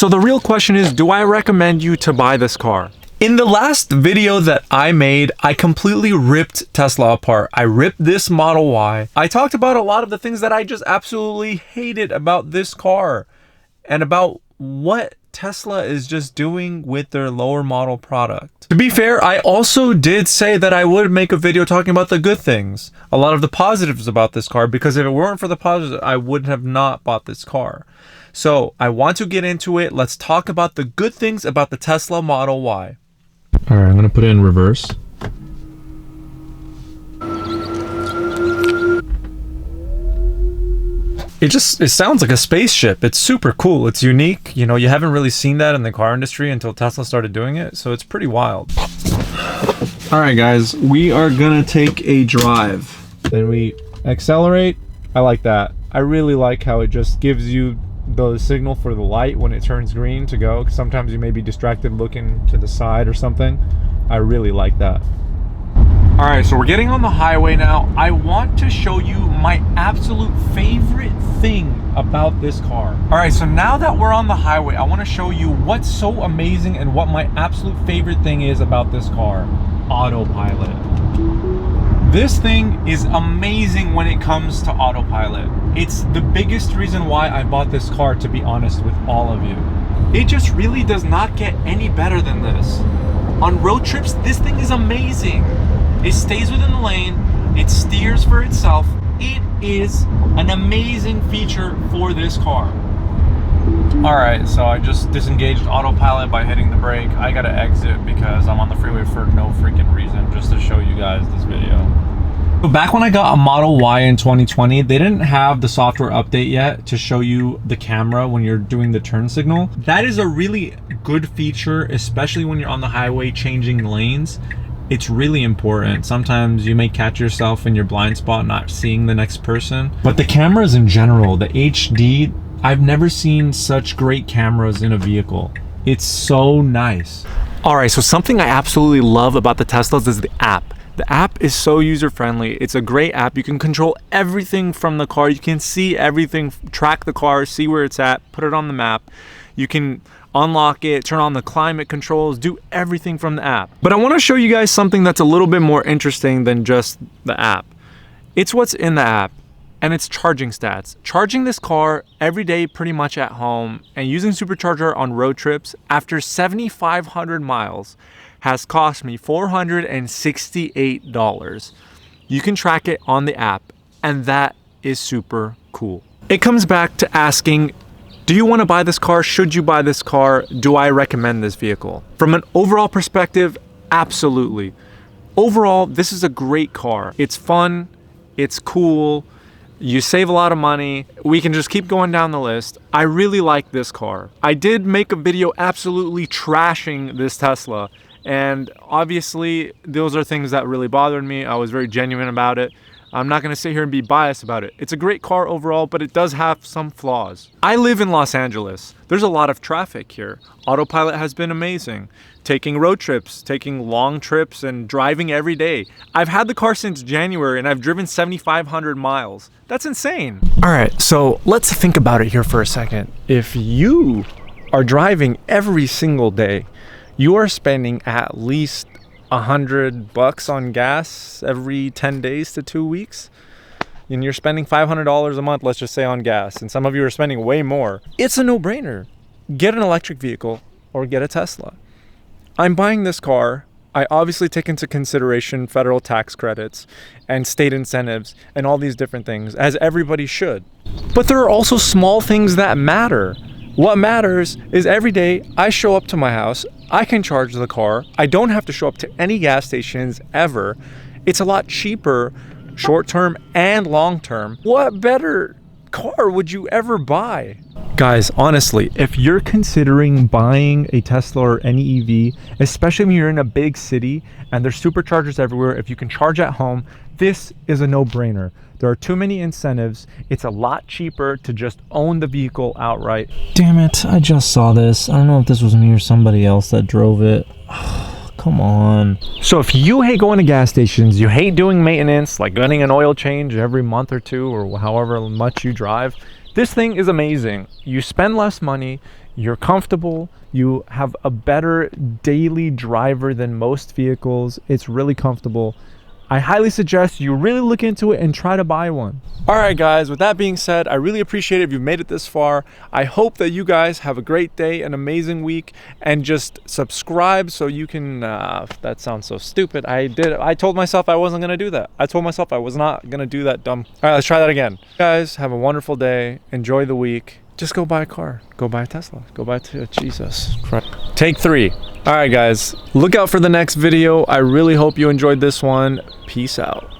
So the real question is, do I recommend you to buy this car? In the last video that I made, I completely ripped Tesla apart. I ripped this Model Y. I talked about a lot of the things that I just absolutely hated about this car and about what Tesla is just doing with their lower model product. To be fair, I also did say that I would make a video talking about the good things, a lot of the positives about this car, because if it weren't for the positives, I would have not bought this car. So I want to get into it. Let's talk about the good things about the Tesla Model Y. All right, I'm gonna put it in reverse. It sounds like a spaceship. It's super cool. It's unique. You know, you haven't really seen that in the car industry until Tesla started doing it, so it's pretty wild. All right, guys, we are gonna take a drive. Then we accelerate. I like that. I really like how it just gives you the signal for the light when it turns green to go, because sometimes you may be distracted looking to the side or something. I really like that. All right, so we're getting on the highway now. I want to show you my absolute favorite thing about this car. All right, so now that we're on the highway, I want to show you what's so amazing and what my absolute favorite thing is about this car: Autopilot. This thing is amazing when it comes to Autopilot. It's the biggest reason why I bought this car, to be honest with all of you. It just really does not get any better than this. On road trips, this thing is amazing. It stays within the lane, it steers for itself. It is an amazing feature for this car. All right, so I just disengaged Autopilot by hitting the brake. I gotta exit because I'm on the freeway for no freaking reason, just to show you guys this video. So back when I got a Model Y in 2020, they didn't have the software update yet to show you the camera when you're doing the turn signal. That is a really good feature, especially when you're on the highway changing lanes. It's really important. Sometimes you may catch yourself in your blind spot not seeing the next person. But the cameras in general, the HD, I've never seen such great cameras in a vehicle. It's so nice. All right, so something I absolutely love about the Teslas is the app. The app is so user-friendly. It's a great app. You can control everything from the car. You can see everything, track the car, see where it's at, put it on the map. You can unlock it, turn on the climate controls, do everything from the app. But I want to show you guys something that's a little bit more interesting than just the app. It's what's in the app, and it's charging stats. Charging this car every day pretty much at home and using supercharger on road trips after 7,500 miles has cost me $468. You can track it on the app, and that is super cool. It comes back to asking, do you want to buy this car? Should you buy this car? Do I recommend this vehicle? From an overall perspective, absolutely. Overall, this is a great car. It's fun, it's cool, you save a lot of money. We can just keep going down the list. I really like this car. I did make a video absolutely trashing this Tesla, and obviously those are things that really bothered me. I was very genuine about it. I'm not gonna sit here and be biased about it. It's a great car overall, but it does have some flaws. I live in Los Angeles. There's a lot of traffic here. Autopilot has been amazing. Taking road trips, taking long trips, and driving every day. I've had the car since January and I've driven 7,500 miles. That's insane. All right, so let's think about it here for a second. If you are driving every single day, you are spending at least $100 on gas every 10 days to 2 weeks, and you're spending $500 a month, let's just say, on gas, and some of you are spending way more. It's a no-brainer. Get an electric vehicle or get a Tesla. I'm buying this car. I obviously take into consideration federal tax credits and state incentives and all these different things, as everybody should. But there are also small things that matter. What matters is every day I show up to my house, I can charge the car. I don't have to show up to any gas stations ever. It's a lot cheaper, short-term and long-term. What better car would you ever buy? Guys, honestly, if you're considering buying a Tesla or any EV, especially when you're in a big city and there's superchargers everywhere, if you can charge at home, this is a no-brainer. There are too many incentives. It's a lot cheaper to just own the vehicle outright. Damn it, I just saw this. I don't know if this was me or somebody else that drove it. Come on. So if you hate going to gas stations, you hate doing maintenance, like getting an oil change every month or two or however much you drive, this thing is amazing. You spend less money, You're comfortable. You have a better daily driver than most vehicles. It's really comfortable. I highly suggest you really look into it and try to buy one. All right, guys, with that being said, I really appreciate it if you've made it this far. I hope that you guys have a great day, an amazing week, and just subscribe so you can, that sounds so stupid. I told myself I wasn't gonna do that. I told myself I was not gonna do that dumb. All right, let's try that again. Guys, have a wonderful day. Enjoy the week. Just go buy a car. Go buy a Tesla. Go buy Jesus Christ. Take 3. All right, guys, look out for the next video. I really hope you enjoyed this one. Peace out.